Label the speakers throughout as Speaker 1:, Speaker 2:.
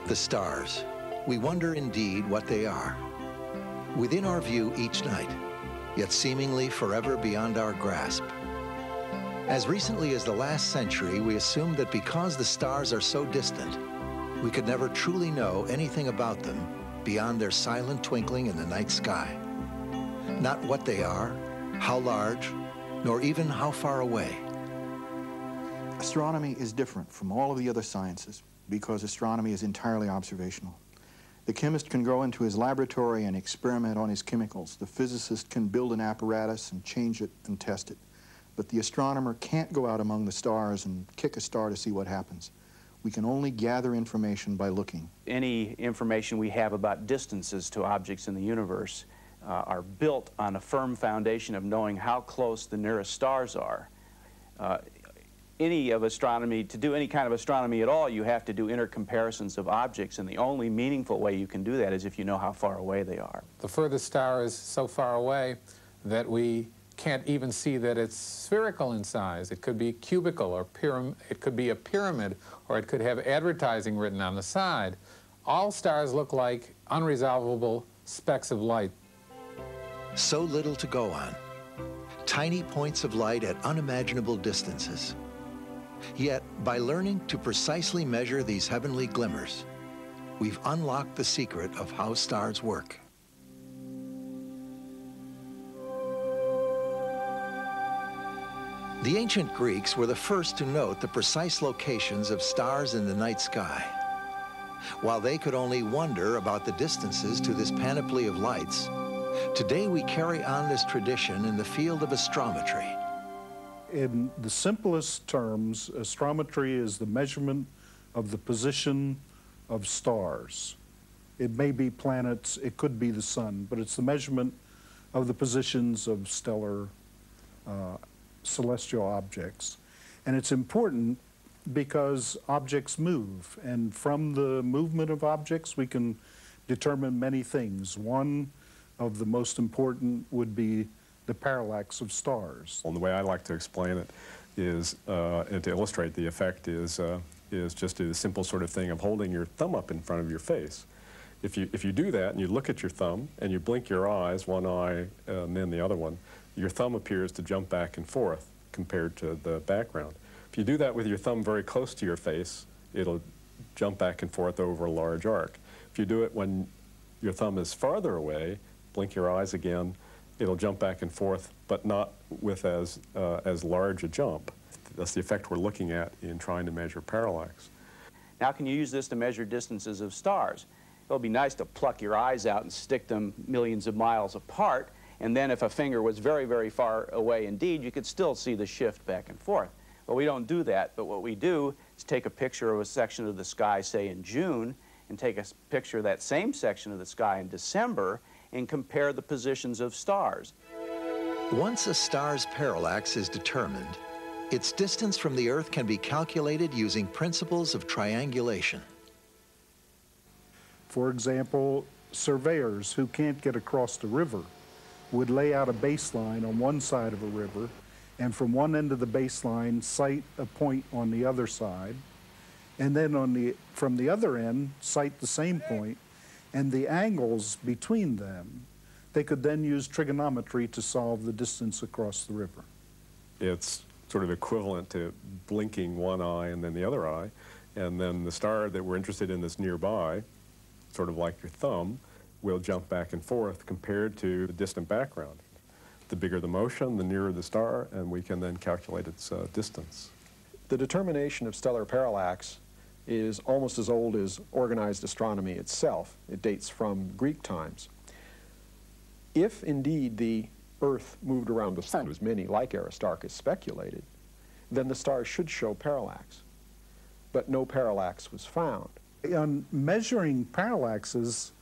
Speaker 1: The stars. We wonder indeed what they are. Within our view each night, yet seemingly forever beyond our grasp. As recently as the last century, we assumed that because the stars are so distant, we could never truly know anything about them beyond their silent twinkling in the night sky. Not what they are, how large, nor even how far away.
Speaker 2: Astronomy is different from all of the other sciences because astronomy is entirely observational. The chemist can go into his laboratory and experiment on his chemicals. The physicist can build an apparatus and change it and test it. But the astronomer can't go out among the stars and kick a star to see what happens. We can only gather information by looking.
Speaker 3: Any information we have about distances to objects in the universe are built on a firm foundation of knowing how close the nearest stars are. To do any kind of astronomy at all, you have to do intercomparisons of objects, and the only meaningful way you can do that is if you know how far away they are.
Speaker 4: The furthest star is so far away that we can't even see that it's spherical in size. It could be cubical, or it could be a pyramid, or it could have advertising written on the side. All stars look like unresolvable specks of light.
Speaker 1: So little to go on. Tiny points of light at unimaginable distances. Yet, by learning to precisely measure these heavenly glimmers, we've unlocked the secret of how stars work. The ancient Greeks were the first to note the precise locations of stars in the night sky. While they could only wonder about the distances to this panoply of lights, today we carry on this tradition in the field of astrometry.
Speaker 5: In the simplest terms, astrometry is the measurement of the position of stars. It may be planets, it could be the sun, but it's the measurement of the positions of stellar celestial objects. And it's important because objects move, and from the movement of objects we can determine many things. One of the most important would be the parallax of stars.
Speaker 6: Well, the way I like to explain it is, and to illustrate the effect is just the simple sort of thing of holding your thumb up in front of your face. If you do that and you look at your thumb and you blink your eyes, one eye and then the other one, your thumb appears to jump back and forth compared to the background. If you do that with your thumb very close to your face, it'll jump back and forth over a large arc. If you do it when your thumb is farther away, blink your eyes again, it'll jump back and forth, but not with as large a jump. That's the effect we're looking at in trying to measure parallax.
Speaker 3: Now, can you use this to measure distances of stars? It'll be nice to pluck your eyes out and stick them millions of miles apart, and then if a finger was very, very far away indeed, you could still see the shift back and forth. But we don't do that. But what we do is take a picture of a section of the sky, say in June, and take a picture of that same section of the sky in December, and compare the positions of stars.
Speaker 1: Once a star's parallax is determined, its distance from the Earth can be calculated using principles of triangulation.
Speaker 5: For example, surveyors who can't get across the river would lay out a baseline on one side of a river, and from one end of the baseline cite a point on the other side, and then from the other end cite the same point, and the angles between them, they could then use trigonometry to solve the distance across the river.
Speaker 6: It's sort of equivalent to blinking one eye and then the other eye, and then the star that we're interested in that's nearby, sort of like your thumb, will jump back and forth compared to the distant background. The bigger the motion, the nearer the star, and we can then calculate its distance.
Speaker 7: The determination of stellar parallax is almost as old as organized astronomy itself. It dates from Greek times. If indeed the Earth moved around the sun, as many like Aristarchus speculated, then the stars should show parallax. But no parallax was found.
Speaker 5: On measuring parallaxes,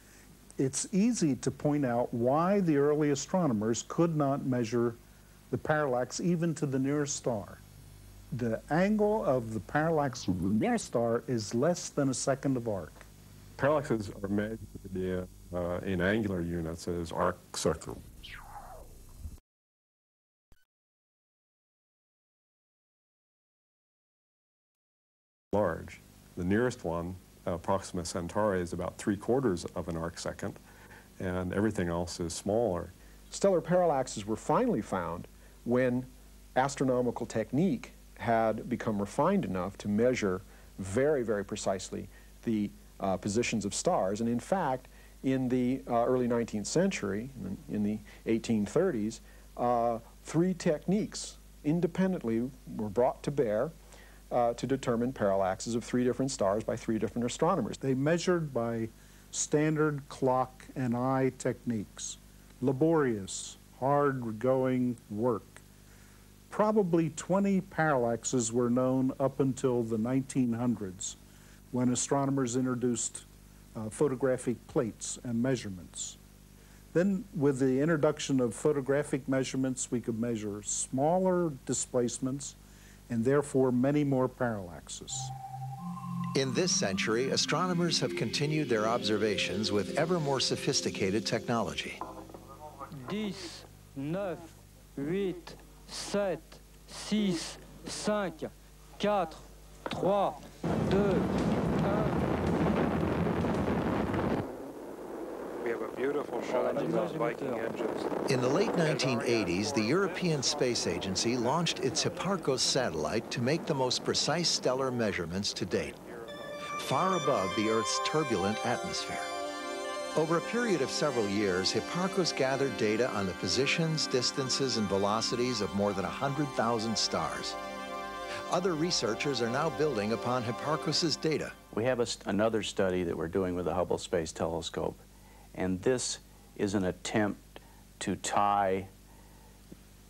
Speaker 5: it's easy to point out why the early astronomers could not measure the parallax even to the nearest star. The angle of the parallax of the nearest star is less than a second of arc.
Speaker 6: Parallaxes are measured in angular units as arc circles. Large. The nearest one Proxima Centauri is about 3/4 of an arcsecond, and everything else is smaller.
Speaker 7: Stellar parallaxes were finally found when astronomical technique had become refined enough to measure very, very precisely the positions of stars. And in fact, in the early 19th century, in the 1830s, 3 techniques independently were brought to bear to determine parallaxes of 3 different stars by 3 different astronomers.
Speaker 5: They measured by standard clock and eye techniques. Laborious, hard-going work. Probably 20 parallaxes were known up until the 1900s, when astronomers introduced photographic plates and measurements. Then, with the introduction of photographic measurements, we could measure smaller displacements and therefore many more parallaxes.
Speaker 1: In this century, astronomers have continued their observations with ever more sophisticated technology.
Speaker 8: 10, 9, 8, 7, 6, 5, 4, 3, 2,
Speaker 9: We have a beautiful shot of those Viking engines.
Speaker 1: In the late 1980s, the European Space Agency launched its Hipparcos satellite to make the most precise stellar measurements to date, far above the Earth's turbulent atmosphere. Over a period of several years, Hipparcos gathered data on the positions, distances, and velocities of more than 100,000 stars. Other researchers are now building upon Hipparcos's data.
Speaker 3: We have another study that we're doing with the Hubble Space Telescope, and this is an attempt to tie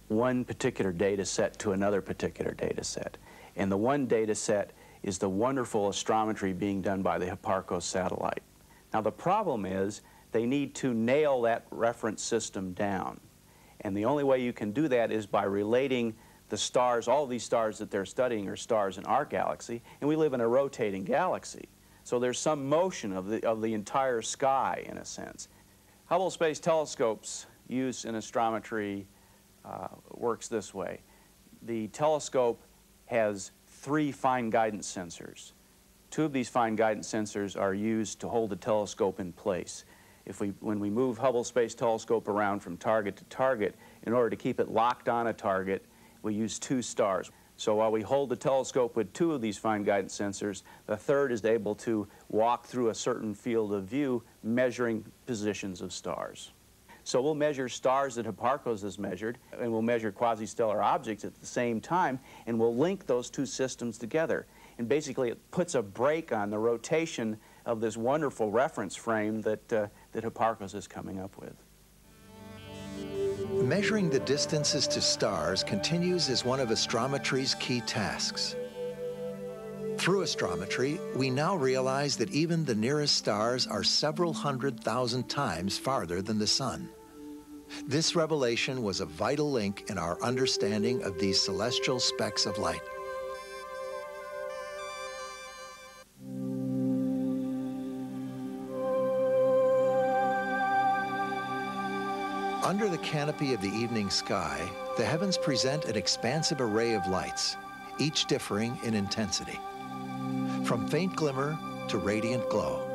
Speaker 3: one particular data set to another particular data set. And the one data set is the wonderful astrometry being done by the Hipparcos satellite. Now the problem is they need to nail that reference system down. And the only way you can do that is by relating the stars. All of these stars that they're studying are stars in our galaxy, and we live in a rotating galaxy. So there's some motion of the entire sky, in a sense. Hubble Space Telescope's use in astrometry works this way. The telescope has 3 fine guidance sensors. 2 of these fine guidance sensors are used to hold the telescope in place. When we move Hubble Space Telescope around from target to target, in order to keep it locked on a target, we use 2 stars. So while we hold the telescope with 2 of these fine guidance sensors, the third is able to walk through a certain field of view, measuring positions of stars. So we'll measure stars that Hipparcos has measured, and we'll measure quasi-stellar objects at the same time, and we'll link those 2 systems together. And basically it puts a brake on the rotation of this wonderful reference frame that Hipparcos is coming up with.
Speaker 1: Measuring the distances to stars continues as one of astrometry's key tasks. Through astrometry, we now realize that even the nearest stars are several 100,000 times farther than the sun. This revelation was a vital link in our understanding of these celestial specks of light. Under the canopy of the evening sky, the heavens present an expansive array of lights, each differing in intensity, from faint glimmer to radiant glow.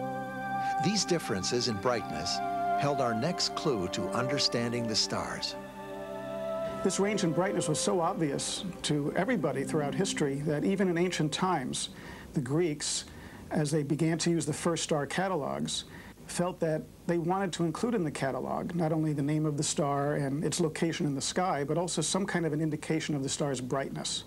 Speaker 1: These differences in brightness held our next clue to understanding the stars.
Speaker 10: This range in brightness was so obvious to everybody throughout history that even in ancient times, the Greeks, as they began to use the first star catalogs, felt that they wanted to include in the catalog not only the name of the star and its location in the sky, but also some kind of an indication of the star's brightness.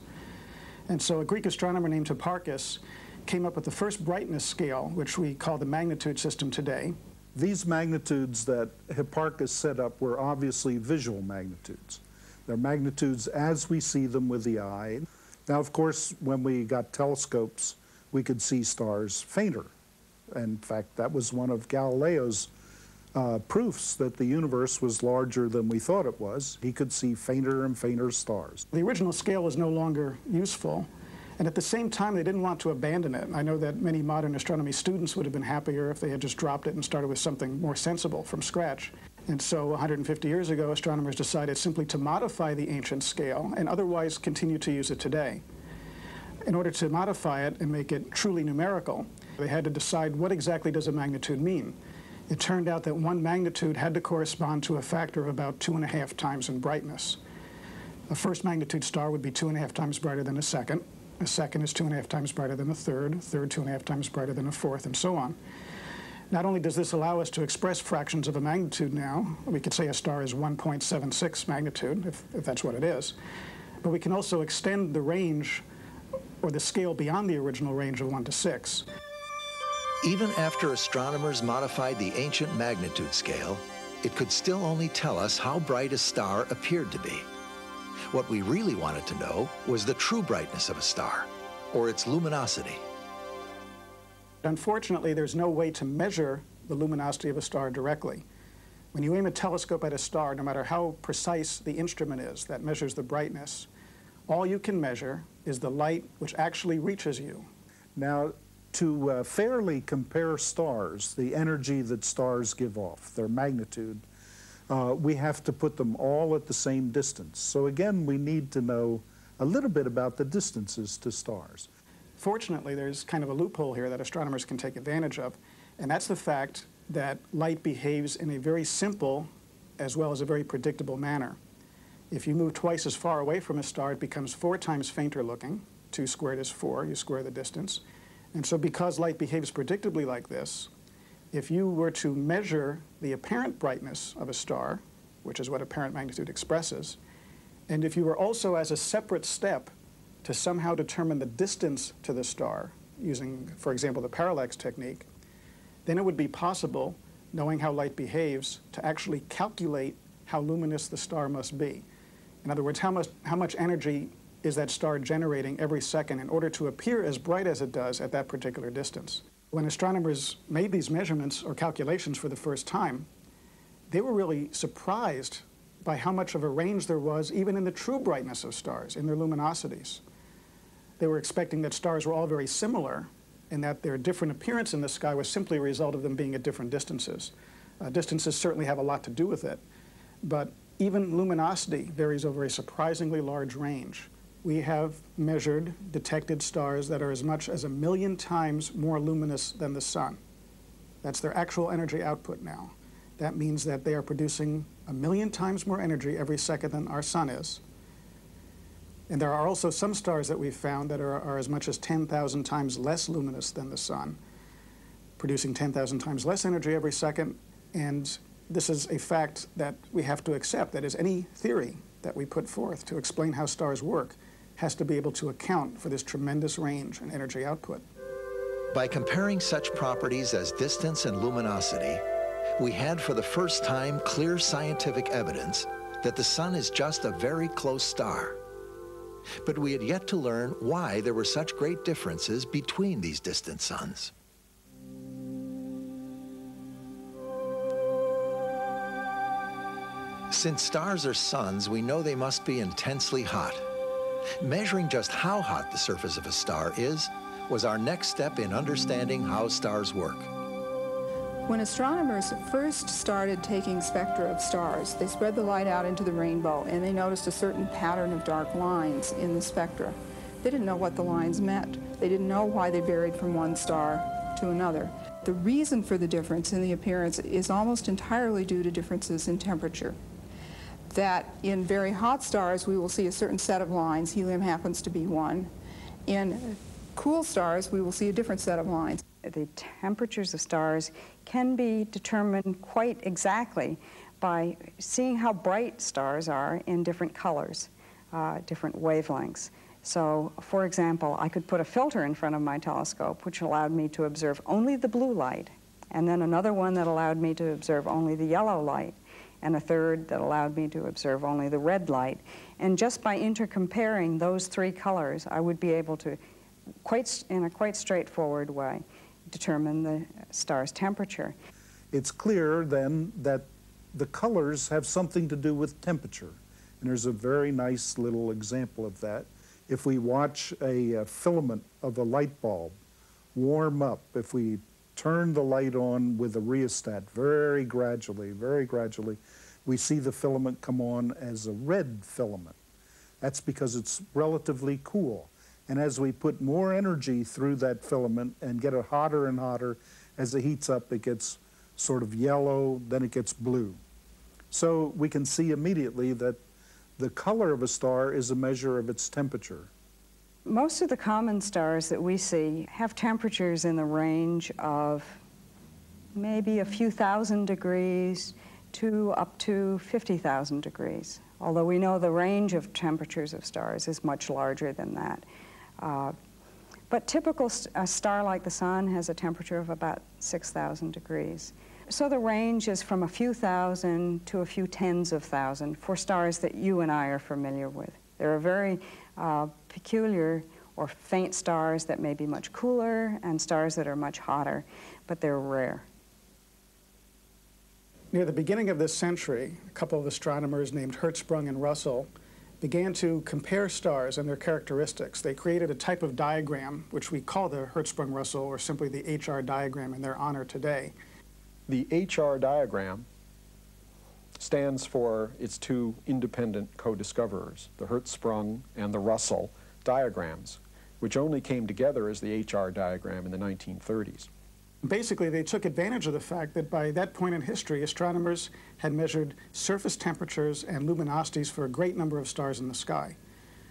Speaker 10: And so a Greek astronomer named Hipparchus came up with the first brightness scale, which we call the magnitude system today.
Speaker 5: These magnitudes that Hipparchus set up were obviously visual magnitudes. They're magnitudes as we see them with the eye. Now, of course, when we got telescopes, we could see stars fainter. In fact, that was one of Galileo's proofs that the universe was larger than we thought it was. He could see fainter and fainter stars.
Speaker 10: The original scale is no longer useful, and at the same time, they didn't want to abandon it. I know that many modern astronomy students would have been happier if they had just dropped it and started with something more sensible from scratch. And so 150 years ago, astronomers decided simply to modify the ancient scale and otherwise continue to use it today. In order to modify it and make it truly numerical, They had to decide what exactly does a magnitude mean. It turned out that one magnitude had to correspond to a factor of about 2.5 times in brightness. A first magnitude star would be 2.5 times brighter than a second is 2.5 times brighter than a third 2.5 times brighter than a fourth, and so on. Not only does this allow us to express fractions of a magnitude now, we could say a star is 1.76 magnitude, if that's what it is, but we can also extend the range or the scale beyond the original range of 1 to 6.
Speaker 1: Even after astronomers modified the ancient magnitude scale, it could still only tell us how bright a star appeared to be. What we really wanted to know was the true brightness of a star, or its luminosity.
Speaker 10: Unfortunately, there's no way to measure the luminosity of a star directly. When you aim a telescope at a star, no matter how precise the instrument is that measures the brightness, all you can measure is the light which actually reaches you.
Speaker 5: Now, to fairly compare stars, the energy that stars give off, their magnitude, we have to put them all at the same distance. So again, we need to know a little bit about the distances to stars.
Speaker 10: Fortunately, there's kind of a loophole here that astronomers can take advantage of, and that's the fact that light behaves in a very simple as well as a very predictable manner. If you move twice as far away from a star, it becomes 4 times fainter looking. 2 squared is 4, you square the distance. And so because light behaves predictably like this, if you were to measure the apparent brightness of a star, which is what apparent magnitude expresses, and if you were also as a separate step to somehow determine the distance to the star, using, for example, the parallax technique, then it would be possible, knowing how light behaves, to actually calculate how luminous the star must be. In other words, how much energy is that star generating every second in order to appear as bright as it does at that particular distance. When astronomers made these measurements or calculations for the first time, they were really surprised by how much of a range there was even in the true brightness of stars, in their luminosities. They were expecting that stars were all very similar and that their different appearance in the sky was simply a result of them being at different distances. Distances certainly have a lot to do with it, but even luminosity varies over a surprisingly large range. We have measured, detected stars that are as much as 1 million times more luminous than the sun. That's their actual energy output now. That means that they are producing 1 million times more energy every second than our sun is. And there are also some stars that we've found that are as much as 10,000 times less luminous than the sun, producing 10,000 times less energy every second. And this is a fact that we have to accept. That is, any theory that we put forth to explain how stars work has to be able to account for this tremendous range in energy output.
Speaker 1: By comparing such properties as distance and luminosity, we had for the first time clear scientific evidence that the sun is just a very close star. But we had yet to learn why there were such great differences between these distant suns. Since stars are suns, we know they must be intensely hot. Measuring just how hot the surface of a star is was our next step in understanding how stars work.
Speaker 11: When astronomers first started taking spectra of stars, they spread the light out into the rainbow and they noticed a certain pattern of dark lines in the spectra. They didn't know what the lines meant. They didn't know why they varied from one star to another. The reason for the difference in the appearance is almost entirely due to differences in temperature. That in very hot stars we will see a certain set of lines, helium happens to be one. In cool stars we will see a different set of lines.
Speaker 12: The temperatures of stars can be determined quite exactly by seeing how bright stars are in different colors, different wavelengths. So, for example, I could put a filter in front of my telescope which allowed me to observe only the blue light, and then another one that allowed me to observe only the yellow light, and a third that allowed me to observe only the red light. And just by intercomparing those 3 colors, I would be able to, in a quite straightforward way, determine the star's temperature.
Speaker 5: It's clear then that the colors have something to do with temperature. And there's a very nice little example of that. If we watch a filament of a light bulb warm up, if we turn the light on with a rheostat very gradually, we see the filament come on as a red filament. That's because it's relatively cool. And as we put more energy through that filament and get it hotter and hotter, as it heats up, it gets sort of yellow, then it gets blue. So we can see immediately that the color of a star is a measure of its temperature.
Speaker 12: Most of the common stars that we see have temperatures in the range of maybe a few thousand degrees to up to 50,000 degrees, although we know the range of temperatures of stars is much larger than that. But typical a star like the Sun has a temperature of about 6,000 degrees. So the range is from a few thousand to a few tens of thousand for stars that you and I are familiar with. There are very peculiar or faint stars that may be much cooler and stars that are much hotter, but they're rare.
Speaker 10: Near the beginning of this century, a couple of astronomers named Hertzsprung and Russell began to compare stars and their characteristics. They created a type of diagram, which we call the Hertzsprung-Russell, or simply the HR diagram in their honor today.
Speaker 7: The HR diagram stands for its two independent co-discoverers, the Hertzsprung and the Russell diagrams, which only came together as the HR diagram in the 1930s.
Speaker 10: Basically, they took advantage of the fact that by that point in history, astronomers had measured surface temperatures and luminosities for a great number of stars in the sky.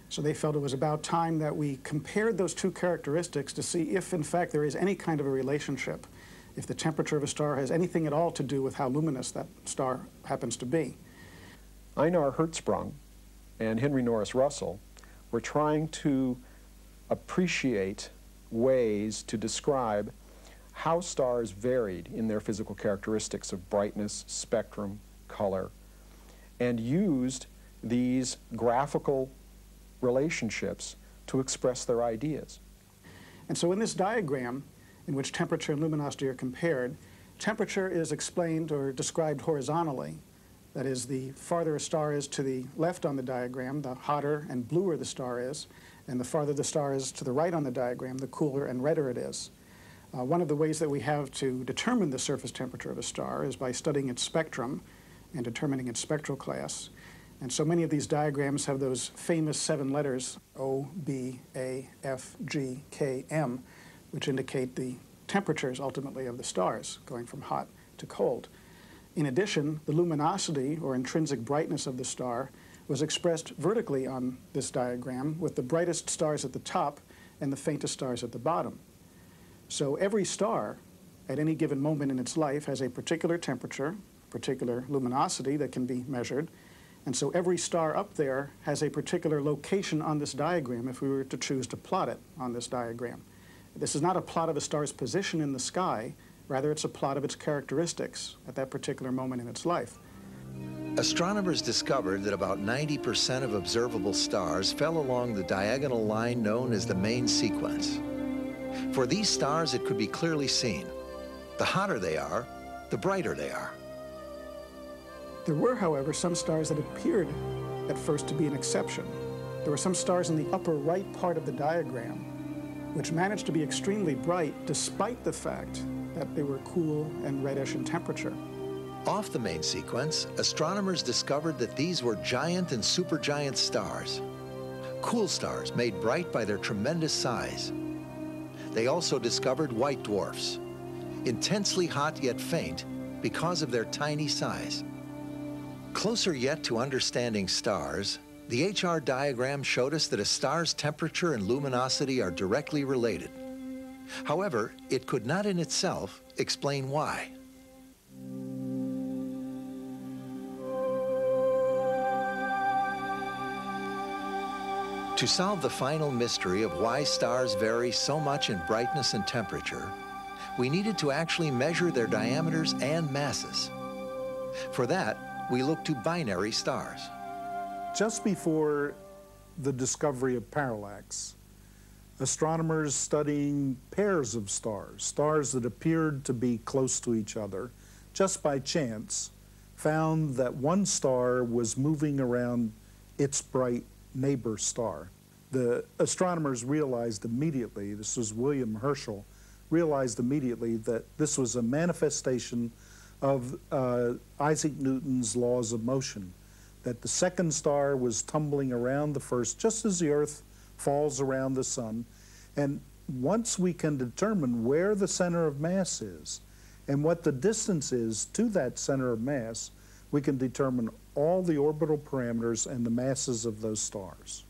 Speaker 10: So they felt it was about time that we compared those two characteristics to see if, in fact, there is any kind of a relationship, if the temperature of a star has anything at all to do with how luminous that star happens to be.
Speaker 7: Einar Hertzsprung and Henry Norris Russell were trying to appreciate ways to describe how stars varied in their physical characteristics of brightness, spectrum, color, and used these graphical relationships to express their ideas.
Speaker 10: And so in this diagram, in which temperature and luminosity are compared, temperature is explained or described horizontally. That is, the farther a star is to the left on the diagram, the hotter and bluer the star is, and the farther the star is to the right on the diagram, the cooler and redder it is. One of the ways that we have to determine the surface temperature of a star is by studying its spectrum and determining its spectral class. And so many of these diagrams have those famous 7 letters, O, B, A, F, G, K, M, which indicate the temperatures ultimately of the stars, going from hot to cold. In addition, the luminosity or intrinsic brightness of the star was expressed vertically on this diagram, with the brightest stars at the top and the faintest stars at the bottom. So every star at any given moment in its life has a particular temperature, particular luminosity that can be measured, and so every star up there has a particular location on this diagram if we were to choose to plot it on this diagram. This is not a plot of a star's position in the sky, rather it's a plot of its characteristics at that particular moment in its life.
Speaker 1: Astronomers discovered that about 90% of observable stars fell along the diagonal line known as the main sequence. For these stars, it could be clearly seen. The hotter they are, the brighter they are.
Speaker 10: There were, however, some stars that appeared at first to be an exception. There were some stars in the upper right part of the diagram which managed to be extremely bright despite the fact that they were cool and reddish in temperature.
Speaker 1: Off the main sequence, astronomers discovered that these were giant and supergiant stars, cool stars made bright by their tremendous size. They also discovered white dwarfs, intensely hot yet faint because of their tiny size. Closer yet to understanding stars, the HR diagram showed us that a star's temperature and luminosity are directly related. However, it could not in itself explain why. To solve the final mystery of why stars vary so much in brightness and temperature, we needed to actually measure their diameters and masses. For that, we looked to binary stars.
Speaker 5: Just before the discovery of parallax, astronomers studying pairs of stars, stars that appeared to be close to each other, just by chance, found that one star was moving around its bright neighbor star. The astronomers realized immediately, this was William Herschel, realized immediately that this was a manifestation of Isaac Newton's laws of motion, that the second star was tumbling around the first just as the Earth falls around the sun. And once we can determine where the center of mass is and what the distance is to that center of mass, we can determine all the orbital parameters and the masses of those stars.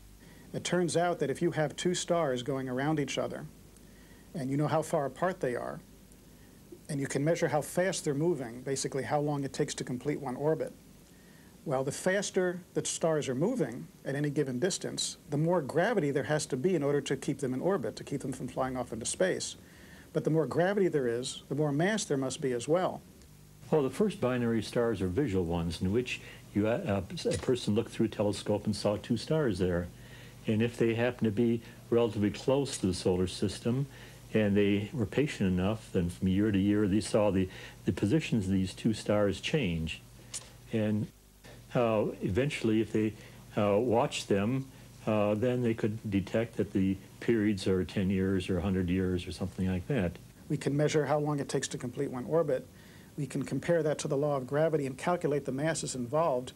Speaker 10: It turns out that if you have two stars going around each other, and you know how far apart they are, and you can measure how fast they're moving, basically how long it takes to complete one orbit, well, the faster the stars are moving at any given distance, the more gravity there has to be in order to keep them in orbit, to keep them from flying off into space. But the more gravity there is, the more mass there must be as well.
Speaker 13: Well, the first binary stars are visual ones in which a person looked through a telescope and saw two stars there. And if they happen to be relatively close to the solar system, and they were patient enough, then from year to year they saw the positions of these two stars change. And eventually, if they watched them, then they could detect that the periods are 10 years or 100 years or something like that.
Speaker 10: We can measure how long it takes to complete one orbit. We can compare that to the law of gravity and calculate the masses involved,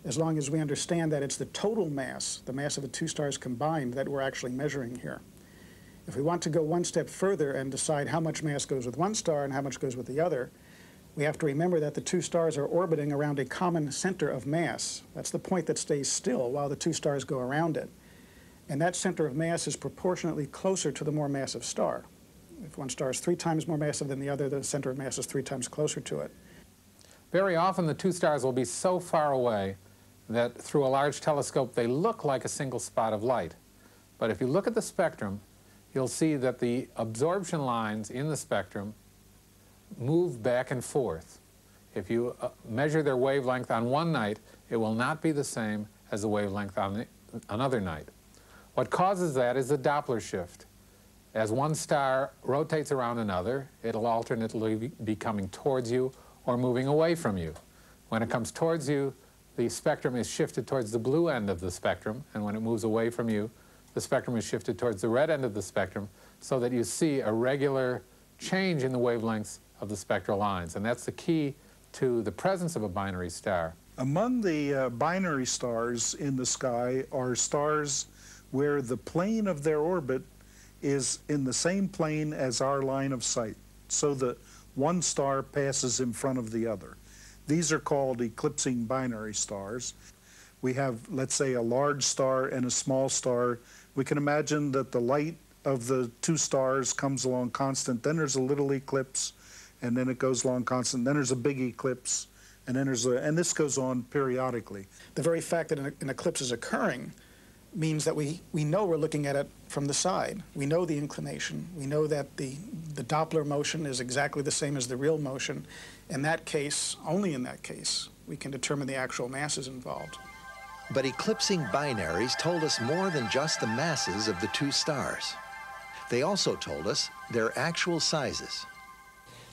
Speaker 10: as long as we understand that it's the total mass, the mass of the two stars combined, that we're actually measuring here. If we want to go one step further and decide how much mass goes with one star and how much goes with the other, we have to remember that the two stars are orbiting around a common center of mass. That's the point that stays still while the two stars go around it. And that center of mass is proportionately closer to the more massive star. If one star is 3 times more massive than the other, the center of mass is 3 times closer to it.
Speaker 4: Very often the two stars will be so far away that through a large telescope they look like a single spot of light. But if you look at the spectrum, you'll see that the absorption lines in the spectrum move back and forth. If you measure their wavelength on one night, it will not be the same as the wavelength on another night. What causes that is the Doppler shift. As one star rotates around another, it'll alternately be coming towards you or moving away from you. When it comes towards you, the spectrum is shifted towards the blue end of the spectrum, and when it moves away from you, the spectrum is shifted towards the red end of the spectrum, so that you see a regular change in the wavelengths of the spectral lines. And that's the key to the presence of a binary star.
Speaker 5: Among the binary stars in the sky are stars where the plane of their orbit is in the same plane as our line of sight, so that one star passes in front of the other. These are called eclipsing binary stars. We have, let's say, a large star and a small star. We can imagine that the light of the two stars comes along constant, then there's a little eclipse, and then it goes along constant, then there's a big eclipse, and then and this goes on periodically.
Speaker 10: The very fact that an eclipse is occurring means that we know we're looking at it from the side. We know the inclination. We know that the Doppler motion is exactly the same as the real motion. In that case, only in that case, we can determine the actual masses involved.
Speaker 1: But eclipsing binaries told us more than just the masses of the two stars. They also told us their actual sizes.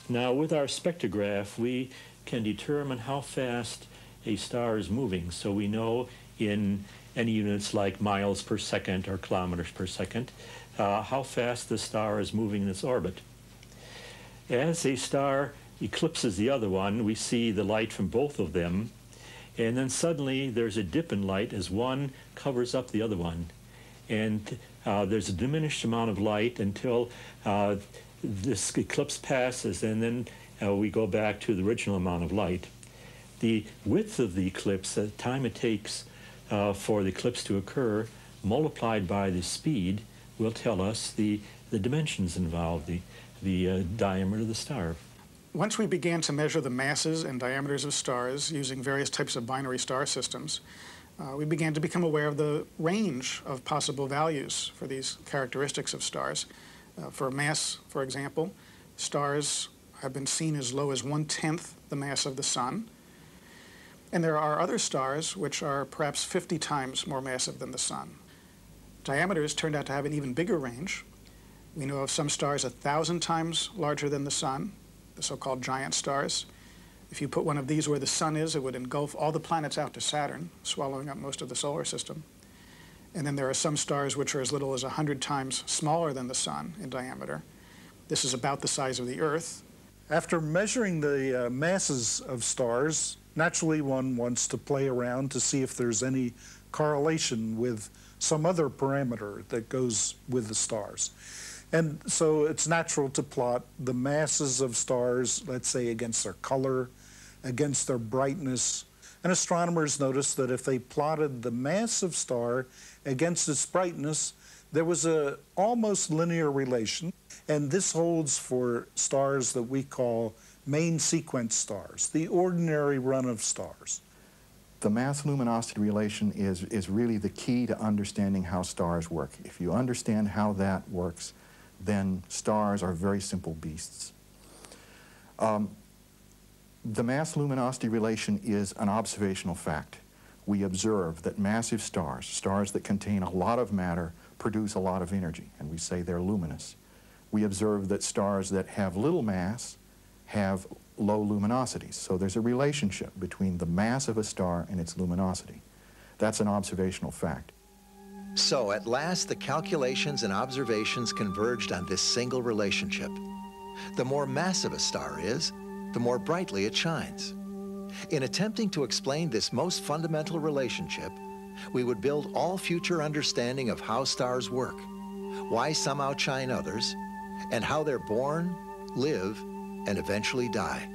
Speaker 13: Now, with our spectrograph, we can determine how fast a star is moving. So we know in any units like miles per second or kilometers per second, how fast the star is moving in its orbit. As a star eclipses the other one, we see the light from both of them, and then suddenly there's a dip in light as one covers up the other one. And there's a diminished amount of light until this eclipse passes, and then we go back to the original amount of light. The width of the eclipse, the time it takes for the eclipse to occur, multiplied by the speed, will tell us the dimensions involved, the diameter of the star.
Speaker 10: Once we began to measure the masses and diameters of stars using various types of binary star systems, we began to become aware of the range of possible values for these characteristics of stars. For mass, for example, stars have been seen as low as 1/10 the mass of the sun. And there are other stars which are perhaps 50 times more massive than the sun. Diameters turned out to have an even bigger range. We know of some stars 1,000 times larger than the sun, the so-called giant stars. If you put one of these where the sun is, it would engulf all the planets out to Saturn, swallowing up most of the solar system. And then there are some stars which are as little as 100 times smaller than the sun in diameter. This is about the size of the Earth.
Speaker 5: After measuring the masses of stars, naturally one wants to play around to see if there's any correlation with some other parameter that goes with the stars. And so it's natural to plot the masses of stars, let's say, against their color, against their brightness. And astronomers noticed that if they plotted the mass of star against its brightness, there was a almost linear relation. And this holds for stars that we call main sequence stars, the ordinary run of stars.
Speaker 2: The mass-luminosity relation is really the key to understanding how stars work. If you understand how that works, then stars are very simple beasts. The mass-luminosity relation is an observational fact. We observe that massive stars, stars that contain a lot of matter, produce a lot of energy, and we say they're luminous. We observe that stars that have little mass have low luminosities. So there's a relationship between the mass of a star and its luminosity. That's an observational fact.
Speaker 1: So at last, the calculations and observations converged on this single relationship. The more massive a star is, the more brightly it shines. In attempting to explain this most fundamental relationship, we would build all future understanding of how stars work, why some outshine others, and how they're born, live, and eventually die.